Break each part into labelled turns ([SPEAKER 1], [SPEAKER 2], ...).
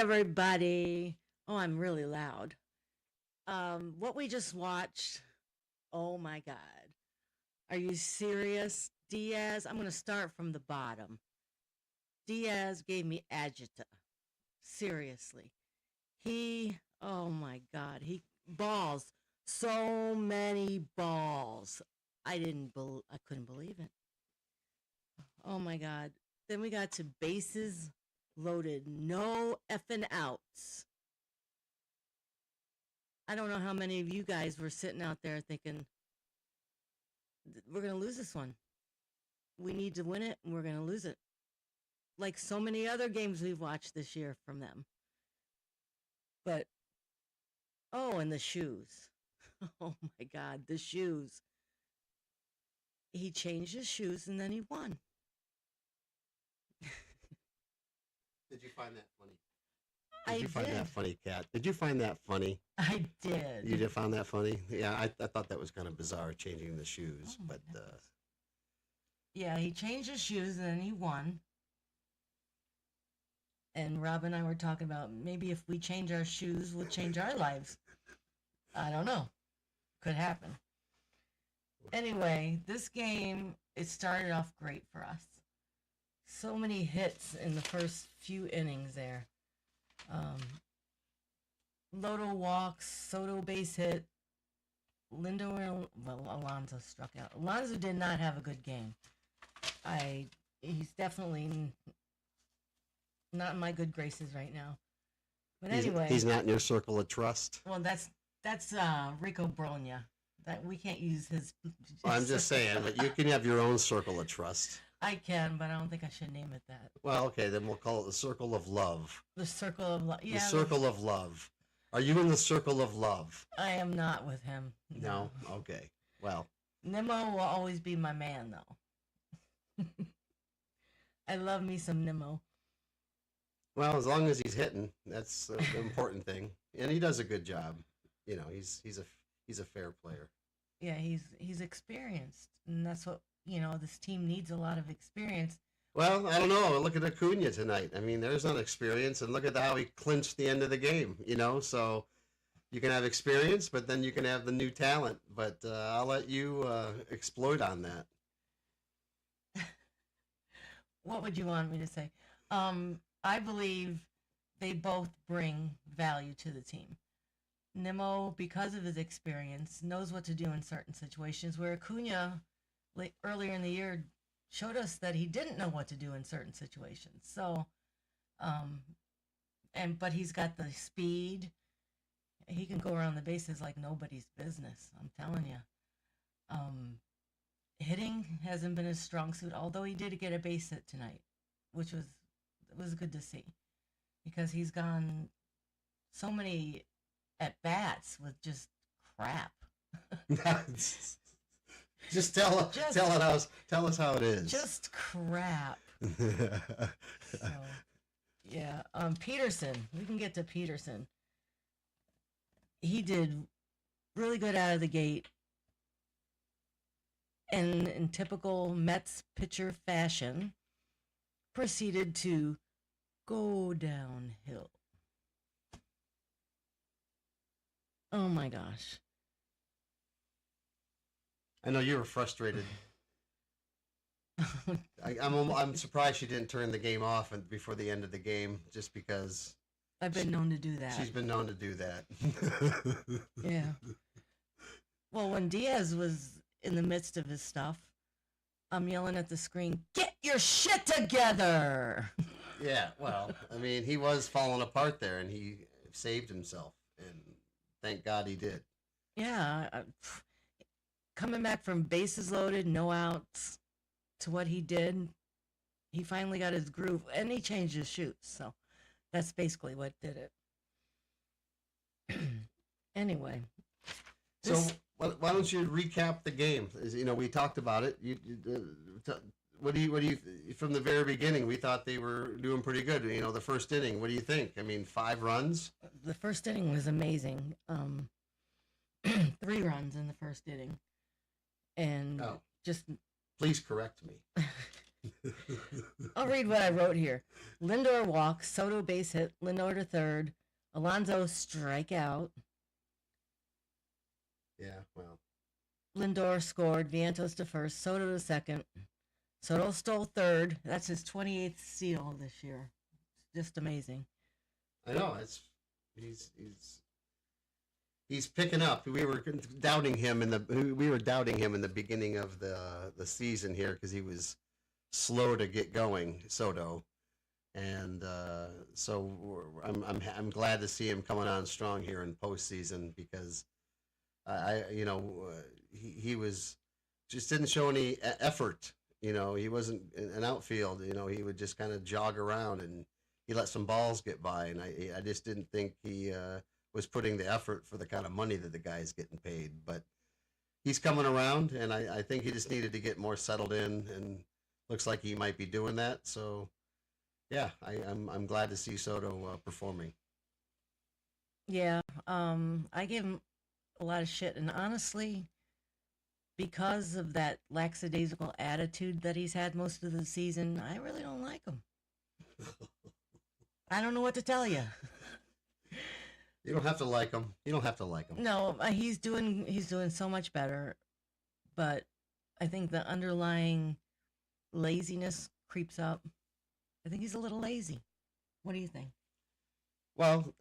[SPEAKER 1] everybody. Oh, I'm really loud. What we just watched, oh my God. Are you serious? Diaz, I'm going to start from the bottom. Diaz gave me agita. Seriously. Oh my God, balls. So many balls. I couldn't believe it. Oh my God. Then we got to bases loaded, no effing outs. I don't know how many of you guys were sitting out there thinking, we're going to lose this one. We need to win it and we're going to lose it. Like so many other games we've watched this year from them. But, oh, and the shoes. Oh my God, the shoes. He changed his shoes and then he won.
[SPEAKER 2] Did you find that funny?
[SPEAKER 1] I
[SPEAKER 2] Did you find
[SPEAKER 1] did.
[SPEAKER 2] that funny, Kat? Did you find that funny?
[SPEAKER 1] I did.
[SPEAKER 2] You did find that funny? Yeah, I thought that was kind of bizarre changing the shoes,
[SPEAKER 1] Oh,
[SPEAKER 2] but
[SPEAKER 1] yeah, he changed his shoes and then he won. And Rob and I were talking about maybe if we change our shoes, we'll change our lives. I don't know. Could happen. Anyway, this game, it started off great for us. So many hits in the first few innings there. Loto walks, Soto base hit, Alonso struck out. Alonso did not have a good game. He's definitely not in my good graces right now. But anyway,
[SPEAKER 2] he's not in your circle of trust.
[SPEAKER 1] Well, that's Rico Bronya. That we can't use his.
[SPEAKER 2] Well, I'm just saying, but you can have your own circle of trust.
[SPEAKER 1] I can, but I don't think I should name it that.
[SPEAKER 2] Well, okay, then we'll call it the circle of love.
[SPEAKER 1] The circle of love. Yeah.
[SPEAKER 2] The circle of love. Are you in the circle of love?
[SPEAKER 1] I am not with him.
[SPEAKER 2] No? Okay. Well.
[SPEAKER 1] Nimmo will always be my man, though. I love me some Nimmo.
[SPEAKER 2] Well, as long as he's hitting, that's the important thing, and he does a good job. You know, he's a fair player.
[SPEAKER 1] Yeah, he's experienced, and that's what this team needs, a lot of experience.
[SPEAKER 2] Well, I don't know. Look at Acuna tonight. I mean, there's not experience, and look at how he clinched the end of the game. So you can have experience, but then you can have the new talent. But I'll let you exploit on that.
[SPEAKER 1] What would you want me to say? I believe they both bring value to the team. Nimmo, because of his experience, knows what to do in certain situations, where Acuna, earlier in the year, showed us that he didn't know what to do in certain situations. So, but he's got the speed. He can go around the bases like nobody's business. I'm telling you. Hitting hasn't been his strong suit, although he did get a base hit tonight, which was good to see, because he's gone so many at bats with just crap.
[SPEAKER 2] Just tell us how it is.
[SPEAKER 1] Just crap. So, yeah. Peterson. We can get to Peterson. He did really good out of the gate, and in typical Mets pitcher fashion, proceeded to go downhill. Oh my gosh.
[SPEAKER 2] I know you were frustrated. I'm surprised she didn't turn the game off before the end of the game, just because
[SPEAKER 1] I've been known to do that.
[SPEAKER 2] She's been known to do that.
[SPEAKER 1] Yeah. Well, when Diaz was in the midst of his stuff, I'm yelling at the screen, "Get your shit together!"
[SPEAKER 2] Yeah, well, I mean, he was falling apart there, and he saved himself, and thank God he did.
[SPEAKER 1] Yeah. Coming back from bases loaded, no outs, to what he did, he finally got his groove, and he changed his shoots, so that's basically what did it. Anyway.
[SPEAKER 2] So why don't you recap the game? We talked about it. What do you from the very beginning, we thought they were doing pretty good. The first inning, what do you think? I mean, 5 runs?
[SPEAKER 1] The first inning was amazing. 3 runs in the first inning. And just...
[SPEAKER 2] Please correct me.
[SPEAKER 1] I'll read what I wrote here. Lindor walk, Soto base hit, Lindor to third, Alonso strikeout,
[SPEAKER 2] Yeah, well,
[SPEAKER 1] Lindor scored, Vientos to first, Soto to second. Soto stole third. That's his 28th steal this year. Just amazing.
[SPEAKER 2] I know it's he's he's he's picking up. We were doubting him in the beginning of the season here because he was slow to get going, Soto, and I'm glad to see him coming on strong here in postseason because he was just didn't show any effort. He wasn't an outfield. He would just kind of jog around and he let some balls get by, and I just didn't think he was putting the effort for the kind of money that the guy's getting paid. But he's coming around, and I think he just needed to get more settled in, and looks like he might be doing that. So yeah, I'm glad to see Soto performing.
[SPEAKER 1] Yeah, I gave him a lot of shit, and honestly, because of that lackadaisical attitude that he's had most of the season, I really don't like him. I don't know what to tell you.
[SPEAKER 2] You don't have to like him. You don't have to like him.
[SPEAKER 1] No, he's doing so much better, but I think the underlying laziness creeps up. I think he's a little lazy. What do you think?
[SPEAKER 2] Well,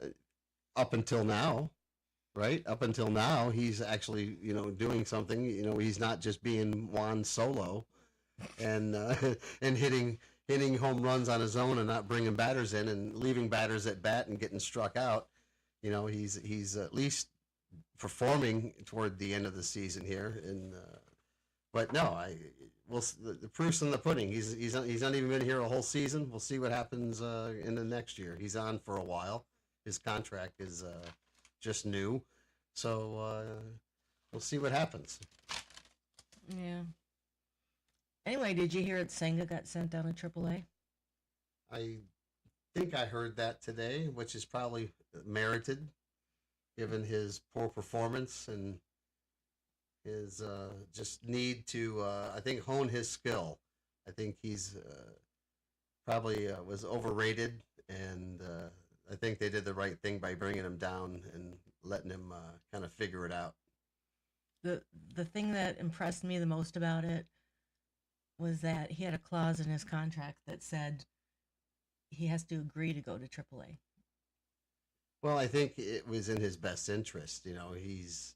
[SPEAKER 2] up until now, right? Up until now, he's actually doing something. He's not just being Juan Solo, and and hitting home runs on his own and not bringing batters in and leaving batters at bat and getting struck out. He's at least performing toward the end of the season here. And but no, the proof's in the pudding. He's not even been here a whole season. We'll see what happens in the next year. He's on for a while. His contract is just new, so we'll see what happens.
[SPEAKER 1] Yeah. Anyway, did you hear that Senga got sent down to AAA?
[SPEAKER 2] I think I heard that today, which is probably merited, given his poor performance and his just need to, I think, hone his skill. I think he's probably was overrated, and I think they did the right thing by bringing him down and letting him kind of figure it out.
[SPEAKER 1] The thing that impressed me the most about it was that he had a clause in his contract that said he has to agree to go to AAA.
[SPEAKER 2] Well, I think it was in his best interest. He's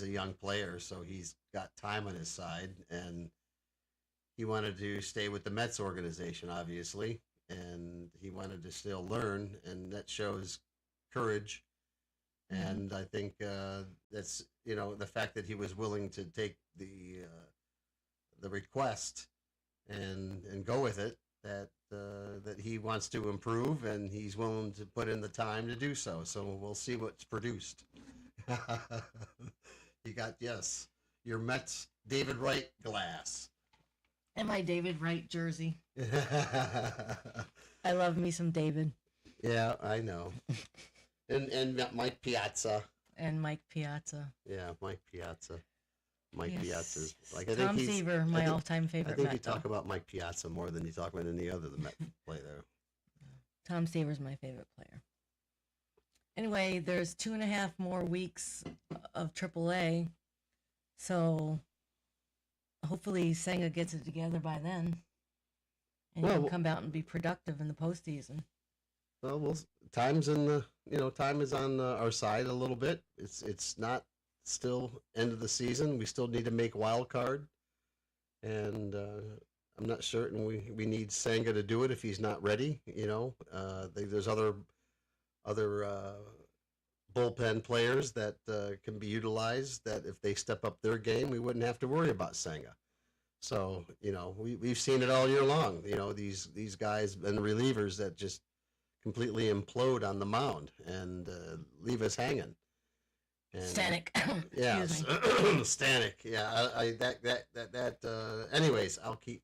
[SPEAKER 2] a young player, so he's got time on his side, and he wanted to stay with the Mets organization, obviously, and he wanted to still learn, and that shows courage. And I think that's the fact that he was willing to take the request and go with it. That he wants to improve and he's willing to put in the time to do so. So we'll see what's produced. You got your Mets David Wright glass.
[SPEAKER 1] And my David Wright jersey. I love me some David.
[SPEAKER 2] Yeah, I know. And Mike Piazza.
[SPEAKER 1] And Mike Piazza.
[SPEAKER 2] Yeah, Mike Piazza. Mike
[SPEAKER 1] Yes.
[SPEAKER 2] Piazza's
[SPEAKER 1] Tom Seaver, my all-time favorite
[SPEAKER 2] I think
[SPEAKER 1] Met,
[SPEAKER 2] you talk
[SPEAKER 1] though.
[SPEAKER 2] about Mike Piazza more than you talk about any other Met player.
[SPEAKER 1] Tom Seaver's my favorite player. Anyway, there's 2.5 more weeks of AAA, so hopefully Senga gets it together by then, and he can come out and be productive in the postseason.
[SPEAKER 2] Well, time is on our side a little bit. It's not still end of the season. We still need to make wild card, and I'm not certain we need Senga to do it if he's not ready. There's other bullpen players that can be utilized. That if they step up their game, we wouldn't have to worry about Senga. So we've seen it all year long. These guys and relievers that just completely implode on the mound and leave us hanging. And,
[SPEAKER 1] Stanek.
[SPEAKER 2] Yeah,
[SPEAKER 1] Excuse me.
[SPEAKER 2] Stanek. Yeah, anyways, I'll keep.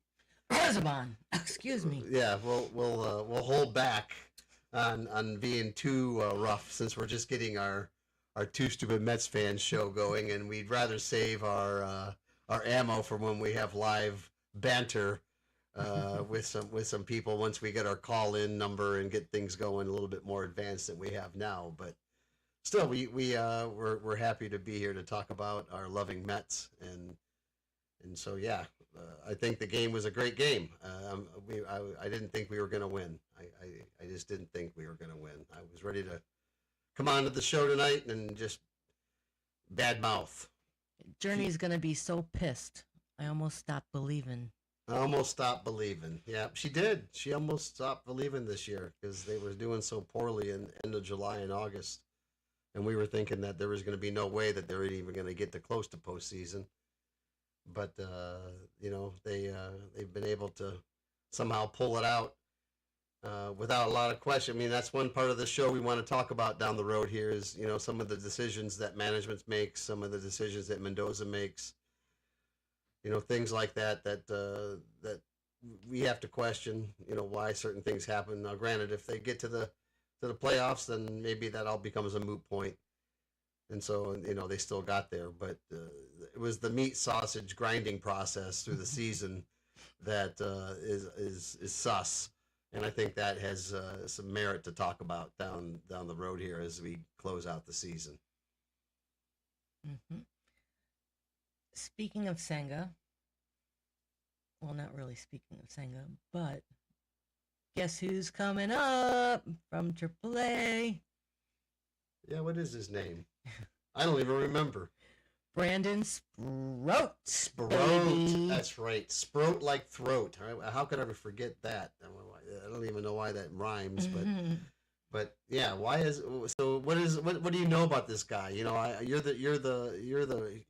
[SPEAKER 1] Rosamond. Excuse me.
[SPEAKER 2] Yeah, we'll hold back on being too rough since we're just getting our Two Stupid Mets fans show going, and we'd rather save our ammo for when we have live banter with some people once we get our call in number and get things going a little bit more advanced than we have now. But still, we're happy to be here to talk about our loving Mets, and so yeah, I think the game was a great game. I didn't think we were going to win. I just didn't think we were going to win. I was ready to come on to the show tonight and just bad mouth.
[SPEAKER 1] Journey's gonna be so pissed. I almost stopped believing.
[SPEAKER 2] I almost stopped believing. Yeah, she did. She almost stopped believing this year because they were doing so poorly in end of July and August, and we were thinking that there was going to be no way that they were even going to get to close to postseason. But they've been able to somehow pull it out without a lot of question. I mean, that's one part of the show we want to talk about down the road here is some of the decisions that management makes, some of the decisions that Mendoza makes. Things like that we have to question, why certain things happen. Now, granted, if they get to the playoffs, then maybe that all becomes a moot point. And so, they still got there. But it was the meat sausage grinding process through the season that is sus. And I think that has some merit to talk about down the road here as we close out the season.
[SPEAKER 1] Mm-hmm. Speaking of Senga, well, not really speaking of Senga, but guess who's coming up from AAA?
[SPEAKER 2] Yeah, what is his name? I don't even remember.
[SPEAKER 1] Brandon Sproat.
[SPEAKER 2] Sproat.
[SPEAKER 1] Baby.
[SPEAKER 2] That's right. Sproat like throat. How could I ever forget that? I don't even know why that rhymes, but yeah. Why is so? What do you know about this guy? You're the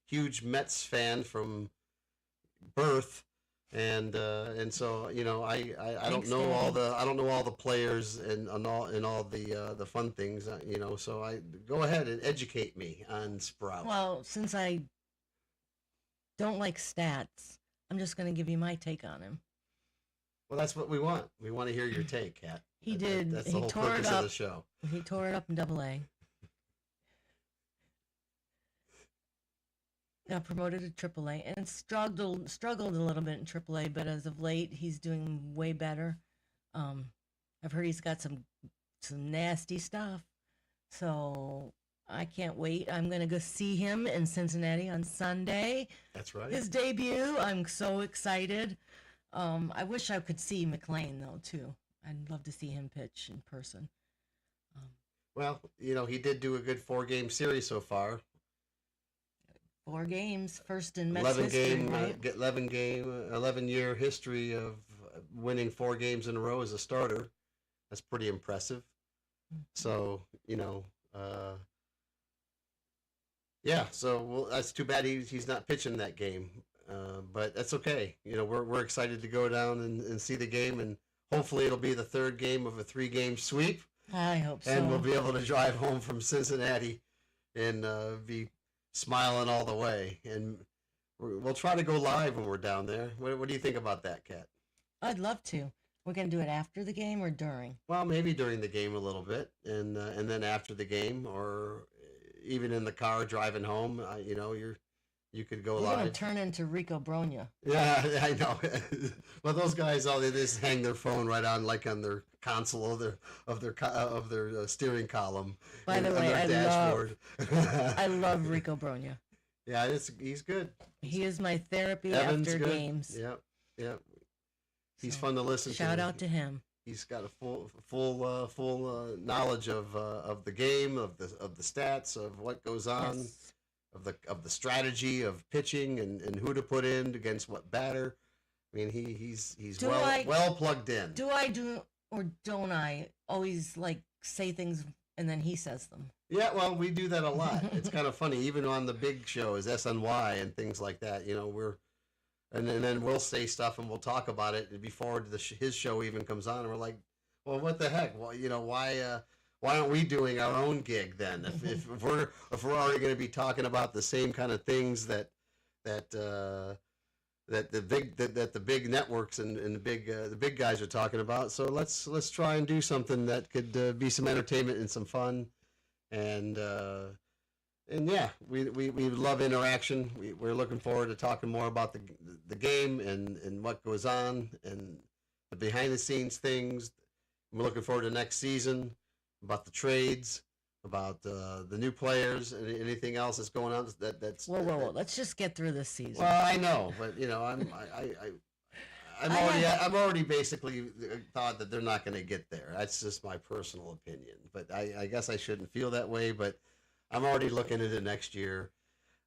[SPEAKER 2] huge Mets fan from birth, and so I don't know all the players and all the fun things, so I go ahead and educate me on Sprout.
[SPEAKER 1] Well, since I don't like stats, I'm just going to give you my take on him.
[SPEAKER 2] Well, that's what we want. We want to hear your take, Kat. That's the whole purpose of the show.
[SPEAKER 1] He tore it up in AA. Got promoted to AAA and struggled a little bit in AAA, but as of late, he's doing way better. I've heard he's got some nasty stuff, so I can't wait. I'm gonna go see him in Cincinnati on Sunday.
[SPEAKER 2] That's right.
[SPEAKER 1] His debut. I'm so excited. I wish I could see McLean though too. I'd love to see him pitch in person.
[SPEAKER 2] Well, he did do a good 4-game series so far.
[SPEAKER 1] 4 games, first in Mets history, right?
[SPEAKER 2] 11-year history of winning 4 games in a row as a starter. That's pretty impressive. So, yeah. So, that's too bad he's not pitching that game, but that's okay. We're excited to go down and see the game, and hopefully it'll be the 3rd game of a 3-game sweep.
[SPEAKER 1] I hope so.
[SPEAKER 2] And we'll be able to drive home from Cincinnati and be smiling all the way, and we'll try to go live when we're down there. What do you think about that, Kat?
[SPEAKER 1] I'd love to. We're gonna do it after the game or during?
[SPEAKER 2] Well, maybe during the game a little bit, and then after the game, or even in the car driving home. You could go live.
[SPEAKER 1] We're gonna turn into Rico Bronya.
[SPEAKER 2] Yeah, I know. Well, those guys, they just hang their phone right on their console of their steering column.
[SPEAKER 1] By the way, I love Rico Bronya.
[SPEAKER 2] Yeah, he's good.
[SPEAKER 1] He is my therapy
[SPEAKER 2] Evan's
[SPEAKER 1] after
[SPEAKER 2] good.
[SPEAKER 1] games.
[SPEAKER 2] Yep. He's fun to listen to.
[SPEAKER 1] Shout out to him.
[SPEAKER 2] He's got a full knowledge of the game, of the stats, of what goes on.
[SPEAKER 1] Yes.
[SPEAKER 2] Of the strategy of pitching and who to put in against what batter. I mean, he's well plugged in.
[SPEAKER 1] Do or don't I always say things and then he says them?
[SPEAKER 2] Yeah, well, we do that a lot. It's kind of funny, even on the big shows, SNY and things like that. And then we'll say stuff and we'll talk about it before his show even comes on, and we're like, well, what the heck? Well, why aren't we doing our own gig then? If we're already going to be talking about the same kind of things that the big networks and the big guys are talking about, so let's try and do something that could be some entertainment and some fun, and And yeah, we love interaction. We're looking forward to talking more about the game and what goes on and the behind the scenes things. We're looking forward to next season, about the trades, about the new players, and anything else that's going on.
[SPEAKER 1] Whoa. Let's just get through this season.
[SPEAKER 2] Well, I know, but you know, I'm already basically thought that they're not going to get there. That's just my personal opinion. But I guess I shouldn't feel that way. But I'm already looking into next year.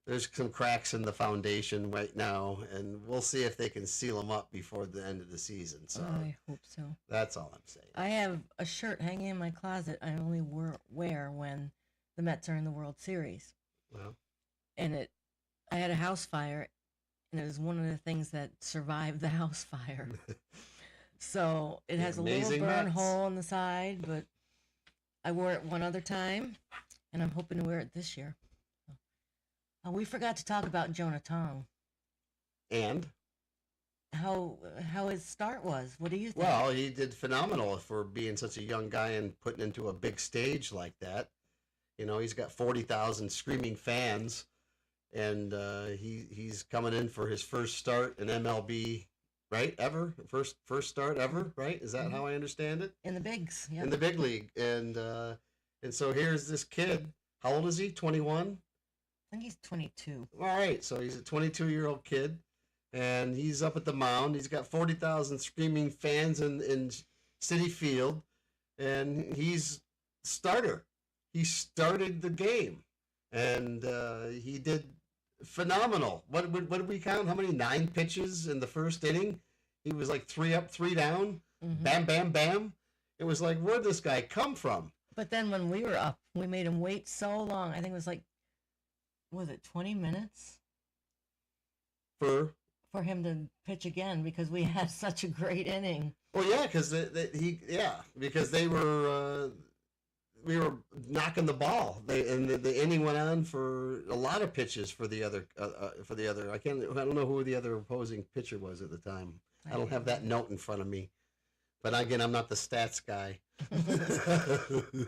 [SPEAKER 2] There's some cracks in the foundation right now, and we'll see if they can seal them up before the end of the season. So
[SPEAKER 1] I hope so.
[SPEAKER 2] That's all I'm saying.
[SPEAKER 1] I have a shirt hanging in my closet I only wear when the Mets are in the World Series.
[SPEAKER 2] Well,
[SPEAKER 1] And I had a house fire, and it was one of the things that survived the house fire. So it has a little
[SPEAKER 2] Amazing
[SPEAKER 1] burn
[SPEAKER 2] Mets.
[SPEAKER 1] hole on the side, but I wore it one other time, and I'm hoping to wear it this year. We forgot to talk about Jonah Tong.
[SPEAKER 2] and
[SPEAKER 1] How his start was. What do you think?
[SPEAKER 2] well, he did phenomenal for being such a young guy and putting into a big stage like that. You know, he's got 40,000 screaming fans, and he's coming in for his first start in MLB, right? Ever first start ever, right? Is that how I understand it?
[SPEAKER 1] In the bigs, yeah.
[SPEAKER 2] In the big league, and so here's this kid. How old is he? 21.
[SPEAKER 1] I think he's 22.
[SPEAKER 2] All right, so he's a 22-year-old kid, and he's up at the mound. He's got 40,000 screaming fans in Citi Field, and he's starter. He started the game, and he did phenomenal. What did we count? How many? 9 pitches in the first inning. He was like 3 up, 3 down.
[SPEAKER 1] Mm-hmm.
[SPEAKER 2] Bam, bam, bam. It was like, where'd this guy come from?
[SPEAKER 1] But then when we were up, we made him wait so long. I think it was like, was it 20 minutes
[SPEAKER 2] For
[SPEAKER 1] him to pitch again because we had such a great inning.
[SPEAKER 2] well, yeah, because because they were we were knocking the ball. The inning went on for a lot of pitches for the other I don't know who the other opposing pitcher was at the time. I don't have that note in front of me. But again, I'm not the stats guy.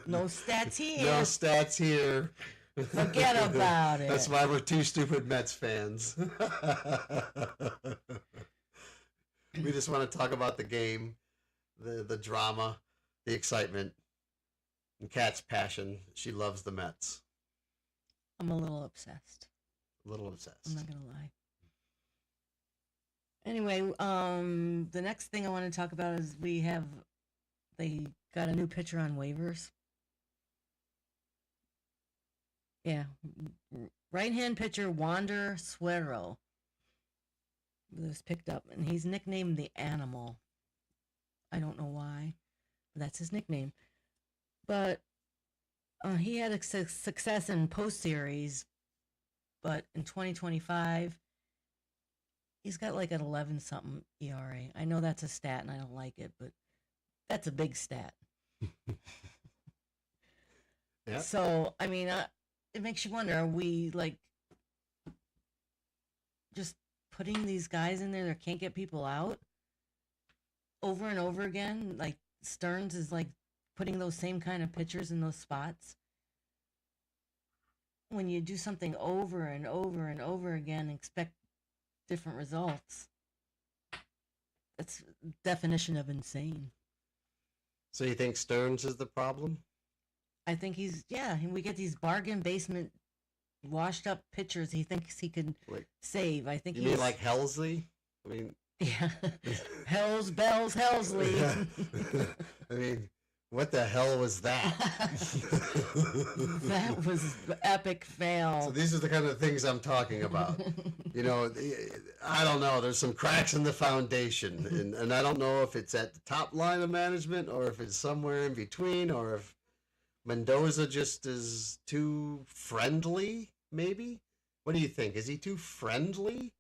[SPEAKER 1] No stats here.
[SPEAKER 2] No stats here.
[SPEAKER 1] Forget about it.
[SPEAKER 2] That's why we're 2 stupid Mets fans. We just want to talk about the game, the drama, the excitement, and Kat's passion. She loves the Mets.
[SPEAKER 1] I'm a little obsessed.
[SPEAKER 2] A little obsessed.
[SPEAKER 1] I'm not going to lie. Anyway, the next thing I want to talk about is they got a new pitcher on waivers. Yeah. Right-hand pitcher Wander Suero was picked up, and he's nicknamed the Animal. I don't know why, but that's his nickname. But he had a success in post-series, but in 2025, he's got like an 11-something ERA. I know that's a stat, and I don't like it, but that's a big stat.
[SPEAKER 2] Yeah.
[SPEAKER 1] So, I mean, it makes you wonder, are we like just putting these guys in there that can't get people out over and over again? Like Stearns is like putting those same kind of pitchers in those spots. When you do something over and over and over again and expect different results, that's definition of insane.
[SPEAKER 2] So you think Stearns is the problem?
[SPEAKER 1] I think we get these bargain basement washed up pitchers he thinks he could save. I think
[SPEAKER 2] you mean like Helsley? I mean,
[SPEAKER 1] yeah. Bells, Helsley.
[SPEAKER 2] I mean, what the hell was that?
[SPEAKER 1] That was epic fail.
[SPEAKER 2] So these are the kind of things I'm talking about. You know, I don't know. There's some cracks in the foundation, and I don't know if it's at the top line of management or if it's somewhere in between, or if Mendoza just is too friendly, maybe? What do you think? Is he too friendly?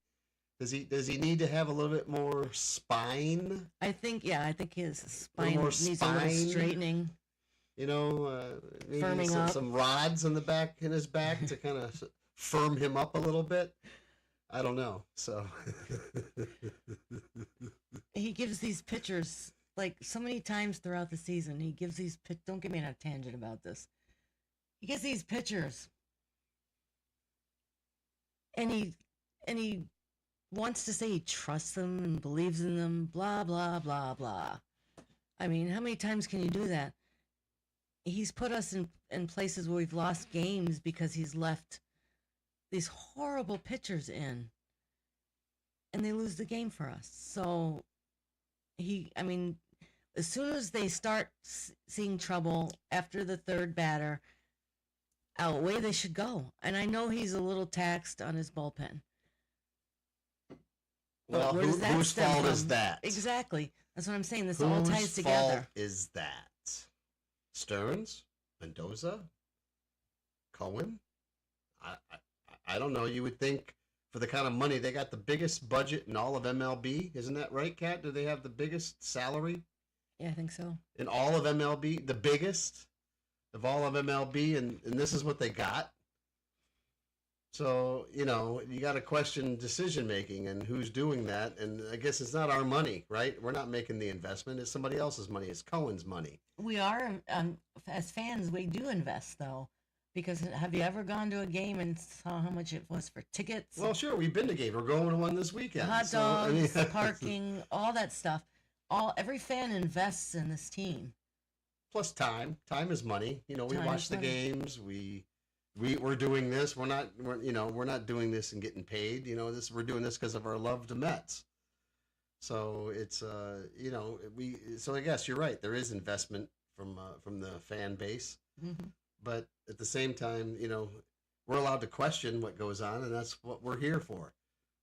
[SPEAKER 2] Does he need to have a little bit more spine?
[SPEAKER 1] I think his spine
[SPEAKER 2] more
[SPEAKER 1] needs a
[SPEAKER 2] spine.
[SPEAKER 1] little straightening.
[SPEAKER 2] You know, maybe
[SPEAKER 1] Firming up.
[SPEAKER 2] some rods in his back to kind of firm him up a little bit. I don't know. So
[SPEAKER 1] He gives these pitchers, like so many times throughout the season, he gives these don't get me on a tangent about this. He gives these pitchers and he wants to say he trusts them and believes in them, blah blah blah blah. I mean, how many times can you do that? He's put us in places where we've lost games because he's left these horrible pitchers in, and they lose the game for us. So I mean, as soon as they start seeing trouble after the third batter, away they should go. And I know he's a little taxed on his bullpen.
[SPEAKER 2] Well, whose fault is that?
[SPEAKER 1] Exactly. That's what I'm saying. This all ties together.
[SPEAKER 2] Whose fault is that? Stearns? Mendoza? Cohen? I don't know. You would think for the kind of money, they got the biggest budget in all of MLB. Isn't that right, Kat? Do they have the biggest salary?
[SPEAKER 1] Yeah, I think so.
[SPEAKER 2] In all of MLB? The biggest of all of MLB? And this is what they got? So, you got to question decision making and who's doing that. And I guess it's not our money, right? We're not making the investment. It's somebody else's money. It's Cohen's money.
[SPEAKER 1] We are, as fans, we do invest, though. Because have you ever gone to a game and saw how much it was for tickets?
[SPEAKER 2] Well, sure. We've been to games. We're going to one this weekend.
[SPEAKER 1] Hot dogs, parking, all that stuff. Every fan invests in this team.
[SPEAKER 2] Plus time. Time is money. We watch the games. We're doing this. We're not doing this and getting paid. We're doing this because of our love to Mets. So it's so I guess you're right. There is investment from the fan base, but at the same time, we're allowed to question what goes on, and that's what we're here for.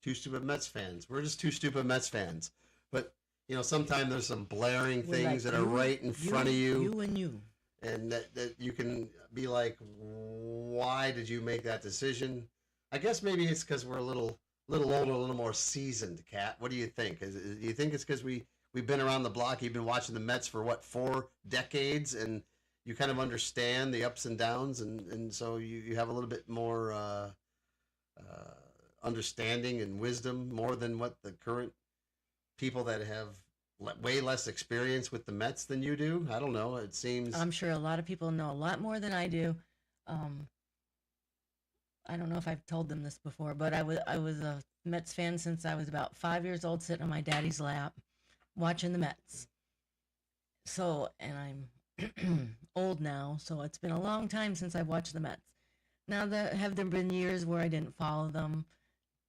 [SPEAKER 2] Two stupid Mets fans. We're just two stupid Mets fans. But sometimes there's some blaring things that are right in front of you.
[SPEAKER 1] You and you.
[SPEAKER 2] And that you can be like, why did you make that decision? I guess maybe it's because we're a little older, a little more seasoned, Kat. What do you think? Do you think it's because we've been around the block? You've been watching the Mets for 4 decades, and you kind of understand the ups and downs, and so you have a little bit more understanding and wisdom, more than what the current people that have way less experience with the Mets than you do. I don't know. It seems.
[SPEAKER 1] I'm sure a lot of people know a lot more than I do. I don't know if I've told them this before, but I was a Mets fan since I was about 5 years old, sitting on my daddy's lap, watching the Mets. So, and I'm old now, so it's been a long time since I've watched the Mets. Now, have there been years where I didn't follow them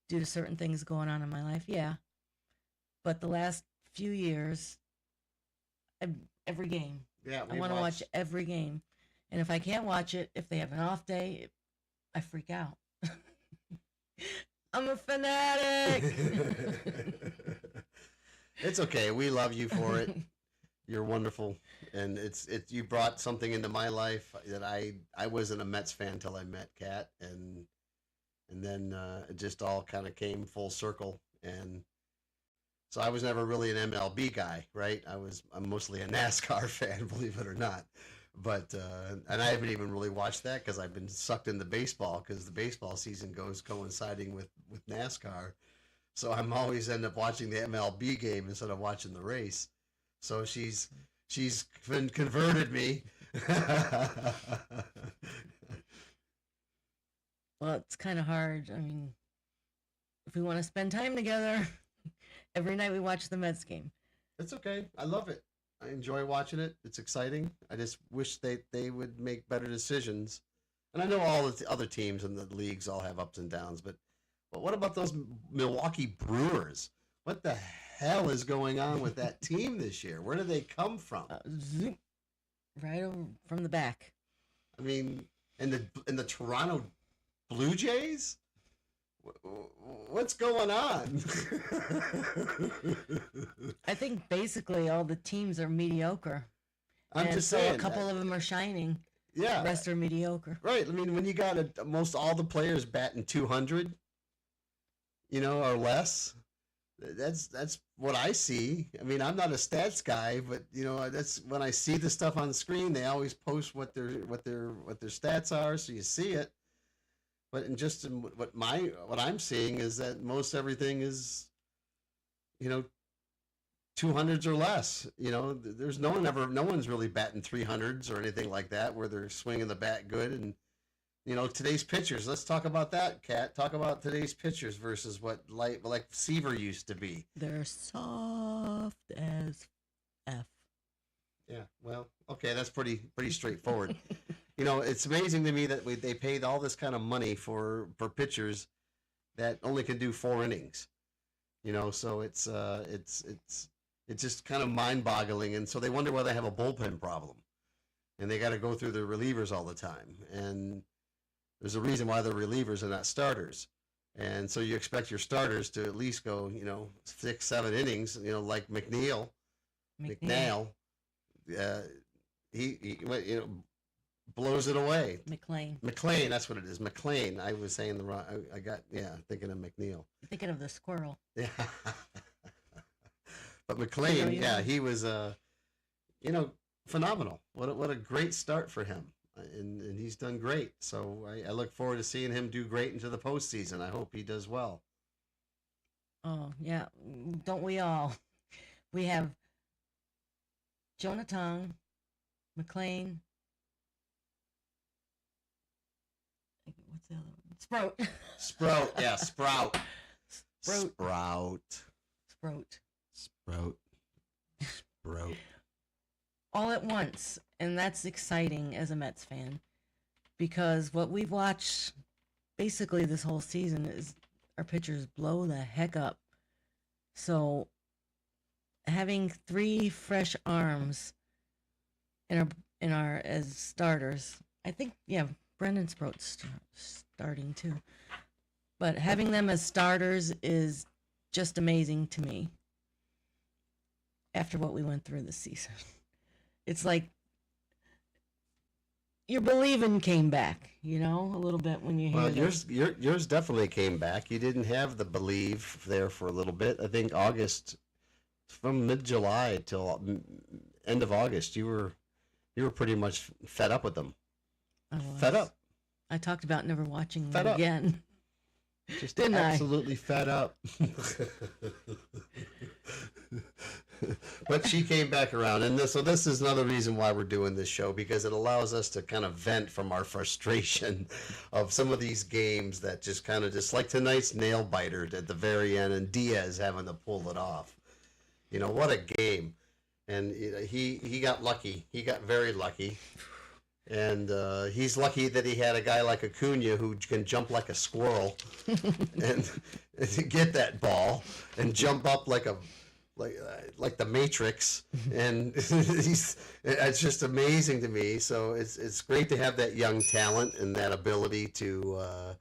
[SPEAKER 1] due to certain things going on in my life? Yeah. But the last few years, every game.
[SPEAKER 2] Yeah,
[SPEAKER 1] I want to watch every game. And if I can't watch it, if they have an off day, I freak out. I'm a fanatic.
[SPEAKER 2] It's okay. We love you for it. You're wonderful. And you brought something into my life that I wasn't a Mets fan until I met Kat, and then it just all kind of came full circle. And so I was never really an MLB guy, right? I'm mostly a NASCAR fan, believe it or not. But and I haven't even really watched that because I've been sucked into baseball, because the baseball season goes coinciding with NASCAR. So I'm always end up watching the MLB game instead of watching the race. So she's converted me.
[SPEAKER 1] Well, it's kind of hard. I mean, if we want to spend time together, every night we watch the Mets game.
[SPEAKER 2] It's okay. I love it. I enjoy watching it. It's exciting. I just wish they would make better decisions. And I know all the other teams in the leagues all have ups and downs, but what about those Milwaukee Brewers? What the hell is going on with that team this year? Where do they come from?
[SPEAKER 1] Right over from the back.
[SPEAKER 2] I mean, and the Toronto Blue Jays? What's going on?
[SPEAKER 1] I think basically all the teams are mediocre.
[SPEAKER 2] I'm just saying.
[SPEAKER 1] A couple of them are shining.
[SPEAKER 2] Yeah.
[SPEAKER 1] The rest are mediocre.
[SPEAKER 2] Right. I mean, when you got most all the players batting 200, or less, that's what I see. I mean, I'm not a stats guy, but that's when I see the stuff on the screen. They always post what their stats are, so you see it. But what I'm seeing is that most everything is, 200s or less. There's no one's really batting 300s or anything like that where they're swinging the bat good. And Today's pitchers. Let's talk about that, Kat. Talk about today's pitchers versus what like Seaver used to be.
[SPEAKER 1] They're soft as F.
[SPEAKER 2] Yeah, well, okay, that's pretty straightforward. It's amazing to me that they paid all this kind of money for pitchers that only can do 4 innings. So it's just kind of mind-boggling, and so they wonder why they have a bullpen problem, and they got to go through the relievers all the time, and there's a reason why they're relievers and not starters, and so you expect your starters to at least go 6-7 innings, like McNeil. He blows it away. McLean, that's what it is. McLean. I was saying the wrong. I got thinking of McNeil.
[SPEAKER 1] You're thinking of the squirrel.
[SPEAKER 2] Yeah. But McLean, he was phenomenal. What a great start for him, and he's done great. So I look forward to seeing him do great into the postseason. I hope he does well.
[SPEAKER 1] Oh yeah, don't we all? We have Jonathan, McLean. What's the other one? Sprout.
[SPEAKER 2] Sprout, yeah, Sprout. Sprout.
[SPEAKER 1] All at once, and that's exciting as a Mets fan, because what we've watched basically this whole season is our pitchers blow the heck up. So having 3 fresh arms in our as starters, I think Brendan Sprout's starting too, but having them as starters is just amazing to me. After what we went through this season, it's like your believing came back, a little bit when you hear.
[SPEAKER 2] Well, yours definitely came back. You didn't have the believe there for a little bit. I think August, from mid-July till end of August, you were pretty much fed up with them. Fed up.
[SPEAKER 1] I talked about never watching
[SPEAKER 2] them
[SPEAKER 1] again.
[SPEAKER 2] Just didn't absolutely fed up. But she came back around, and so this is another reason why we're doing this show, because it allows us to kind of vent from our frustration of some of these games that just like tonight's nail biter at the very end, and Diaz having to pull it off. What a game. And he got lucky. He got very lucky. And he's lucky that he had a guy like Acuna who can jump like a squirrel and get that ball and jump up like the Matrix. And it's just amazing to me. So it's great to have that young talent and that ability to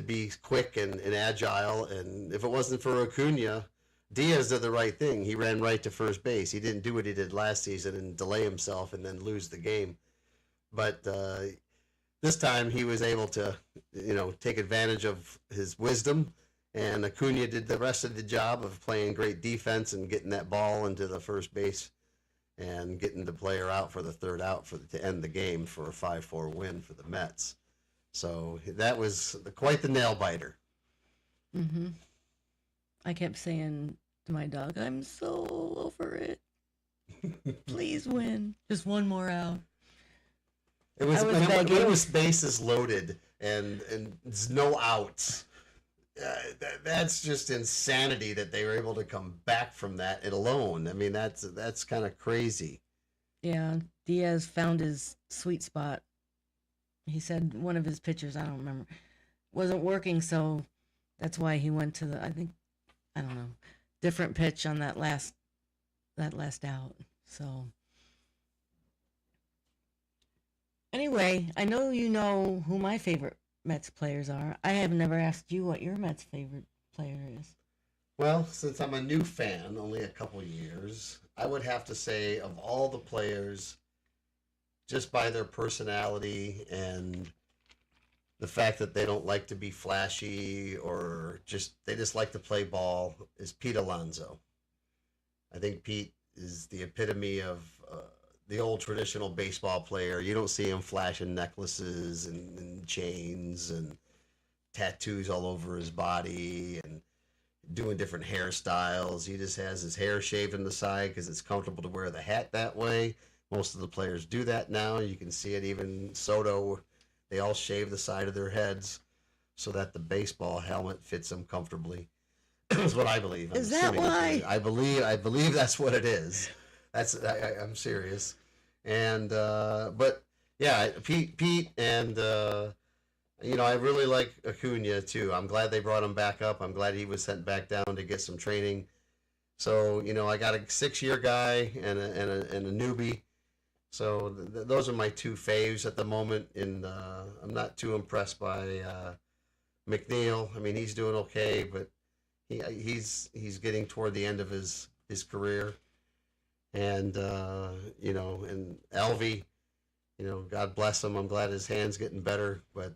[SPEAKER 2] be quick and agile. And if it wasn't for Acuna, Diaz did the right thing. He ran right to first base. He didn't do what he did last season and delay himself and then lose the game. But this time he was able to, take advantage of his wisdom, and Acuna did the rest of the job of playing great defense and getting that ball into the first base and getting the player out for the third out to end the game for a 5-4 win for the Mets. So that was quite the nail biter.
[SPEAKER 1] Mm-hmm. I kept saying to my dog, "I'm so over it. Please win. Just one more out."
[SPEAKER 2] It was when it was bases loaded and there's no outs. That's just insanity that they were able to come back from that alone. I mean, that's kind of crazy.
[SPEAKER 1] Yeah, Diaz found his sweet spot. He said one of his pitchers, I don't remember, wasn't working, so that's why he went to different pitch on that last out. So anyway, I know you know who my favorite Mets players are. I have never asked you what your Mets favorite player is.
[SPEAKER 2] Well, since I'm a new fan, only a couple years, I would have to say of all the players, just by their personality and the fact that they don't like to be flashy or they just like to play ball, is Pete Alonso. I think Pete is the epitome of the old traditional baseball player. You don't see him flashing necklaces and chains and tattoos all over his body and doing different hairstyles. He just has his hair shaved on the side because it's comfortable to wear the hat that way. Most of the players do that now. You can see it. Even Soto They all shave the side of their heads so that the baseball helmet fits them comfortably. That's what I believe.
[SPEAKER 1] Is that why?
[SPEAKER 2] I believe that's what it is. I'm serious. And but yeah, Pete, and I really like Acuna too. I'm glad they brought him back up. I'm glad he was sent back down to get some training. So I got a 6-year guy and a newbie. So those are my two faves at the moment. And I'm not too impressed by McNeil. I mean, he's doing okay, but he's getting toward the end of his career. And and Elvie, God bless him. I'm glad his hand's getting better, but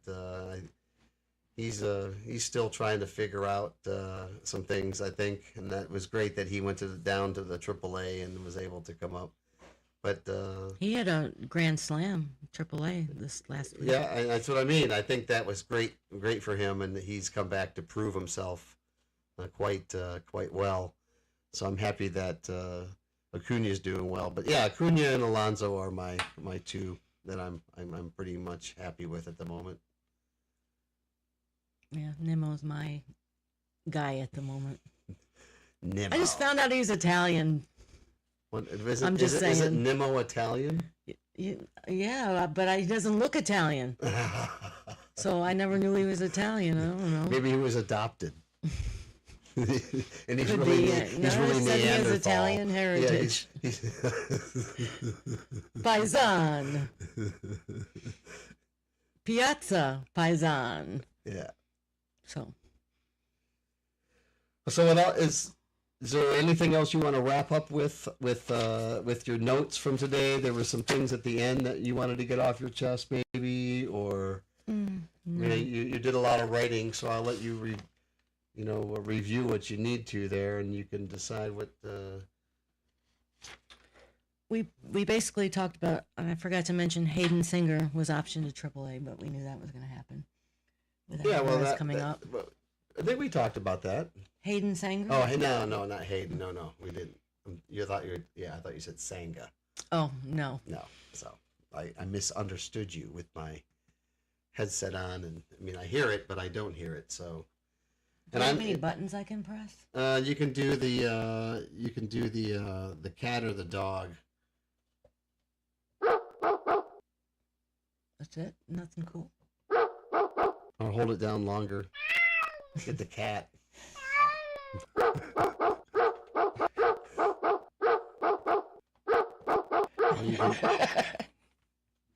[SPEAKER 2] he's still trying to figure out some things, I think. And that was great that he went down to the AAA and was able to come up. But
[SPEAKER 1] he had a grand slam AAA this last week.
[SPEAKER 2] Yeah, that's what I mean. I think that was great for him, and he's come back to prove himself quite well. So I'm happy that Acuna is doing well. But yeah, Acuna and Alonso are my two that I'm pretty much happy with at the moment.
[SPEAKER 1] Yeah, Nemo's my guy at the moment.
[SPEAKER 2] Nemo.
[SPEAKER 1] I just found out he's Italian.
[SPEAKER 2] What,
[SPEAKER 1] I'm just saying.
[SPEAKER 2] Is it Nemo Italian?
[SPEAKER 1] Yeah, but he doesn't look Italian. So I never knew he was Italian. I don't know.
[SPEAKER 2] Maybe he was adopted. And he's
[SPEAKER 1] Could
[SPEAKER 2] really,
[SPEAKER 1] be,
[SPEAKER 2] he's really
[SPEAKER 1] said he has
[SPEAKER 2] Neanderthal.
[SPEAKER 1] Italian heritage.
[SPEAKER 2] Yeah, he's
[SPEAKER 1] Paisan. Piazza Paisan.
[SPEAKER 2] Yeah.
[SPEAKER 1] So
[SPEAKER 2] without is there anything else you want to wrap up with your notes from today? There were some things at the end that you wanted to get off your chest, maybe, or
[SPEAKER 1] no.
[SPEAKER 2] you did a lot of writing, so I'll let you review what you need to there, and you can decide what.
[SPEAKER 1] We basically talked about, and I forgot to mention, Hayden Singer was optioned to AAA, but we knew that was going to happen. That's coming up.
[SPEAKER 2] I think we talked about that.
[SPEAKER 1] Hayden Sanger?
[SPEAKER 2] Oh, no, not Hayden. No, we didn't. I thought you said Sanga.
[SPEAKER 1] Oh, no.
[SPEAKER 2] No, so I misunderstood you with my headset on, and I mean I hear it, but I don't hear it. So,
[SPEAKER 1] Do you have any buttons I can press?
[SPEAKER 2] You can do the cat or the dog.
[SPEAKER 1] That's it? Nothing cool?
[SPEAKER 2] Or hold it down longer. Get the cat.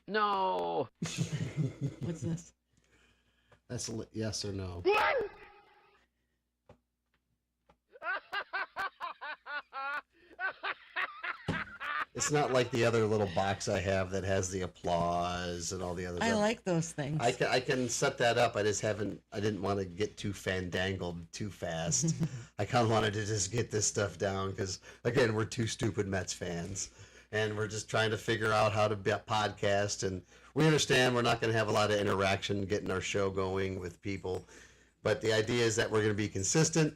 [SPEAKER 3] No.
[SPEAKER 1] What's this?
[SPEAKER 2] That's a yes or no. It's not like the other little box I have that has the applause and all the other stuff.
[SPEAKER 1] I like those things.
[SPEAKER 2] I can set that up. I didn't want to get too fandangled too fast. I kind of wanted to just get this stuff down because, again, we're two stupid Mets fans. And we're just trying to figure out how to be a podcast. And we understand we're not going to have a lot of interaction getting our show going with people. But the idea is that we're going to be consistent.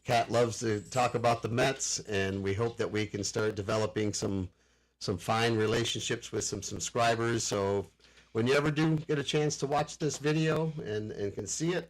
[SPEAKER 2] Kat loves to talk about the Mets, and we hope that we can start developing some fine relationships with some subscribers. So when you ever do get a chance to watch this video and can see it,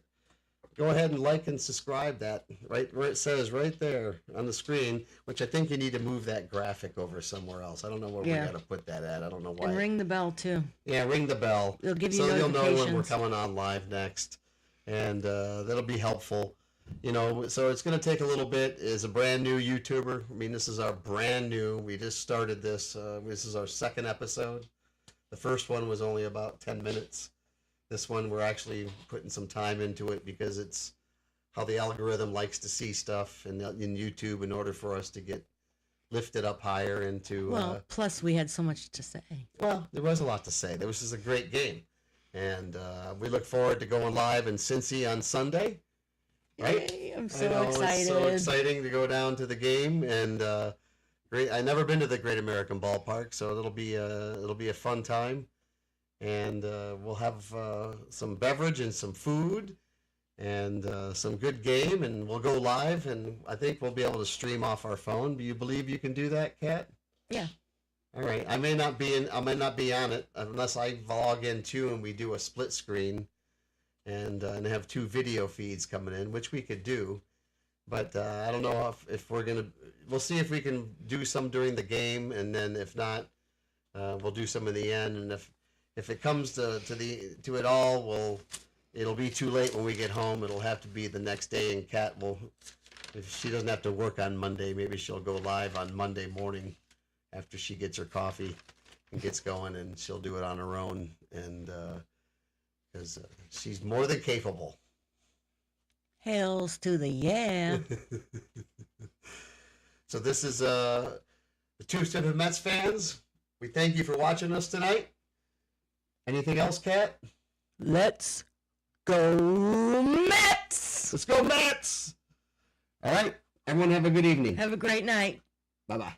[SPEAKER 2] go ahead and like and subscribe that right where it says right there on the screen, which I think you need to move that graphic over somewhere else. I don't know where we got to put that at. I don't know why.
[SPEAKER 1] And ring the bell, too.
[SPEAKER 2] Yeah, ring the bell.
[SPEAKER 1] It'll give you
[SPEAKER 2] so you'll
[SPEAKER 1] notifications.
[SPEAKER 2] know when we're coming on live next, and that'll be helpful. So it's going to take a little bit. As a brand new YouTuber, I mean, this is our brand new. We just started this. This is our second episode. The first one was only about 10 minutes. This one, we're actually putting some time into it because it's how the algorithm likes to see stuff in YouTube in order for us to get lifted up higher into.
[SPEAKER 1] Well, plus we had so much to say.
[SPEAKER 2] Well, there was a lot to say. This was a great game. And we look forward to going live in Cincy on Sunday. Right?
[SPEAKER 1] Yay, I'm so excited.
[SPEAKER 2] It's so exciting to go down to the game, and great. I've never been to the Great American Ballpark, so it'll be a fun time, and we'll have some beverage and some food, and some good game, and we'll go live, and I think we'll be able to stream off our phone. Do you believe you can do that, Kat?
[SPEAKER 1] Yeah.
[SPEAKER 2] All right. I may not be on it unless I log in too, and we do a split screen, and have two video feeds coming in, which we could do. But I don't know if we're gonna. We'll see if we can do some during the game, and then if not, we'll do some in the end. And if it comes to it all, it'll be too late when we get home. It'll have to be the next day, and Kat will. If she doesn't have to work on Monday, maybe she'll go live on Monday morning after she gets her coffee and gets going, and she'll do it on her own, and because she's more than capable.
[SPEAKER 1] Hells to the yeah.
[SPEAKER 2] So this is the Two Supid Mets fans. We thank you for watching us tonight. Anything else, Kat?
[SPEAKER 1] Let's go Mets!
[SPEAKER 2] Let's go Mets! All right. Everyone have a good evening.
[SPEAKER 1] Have a great night.
[SPEAKER 2] Bye-bye.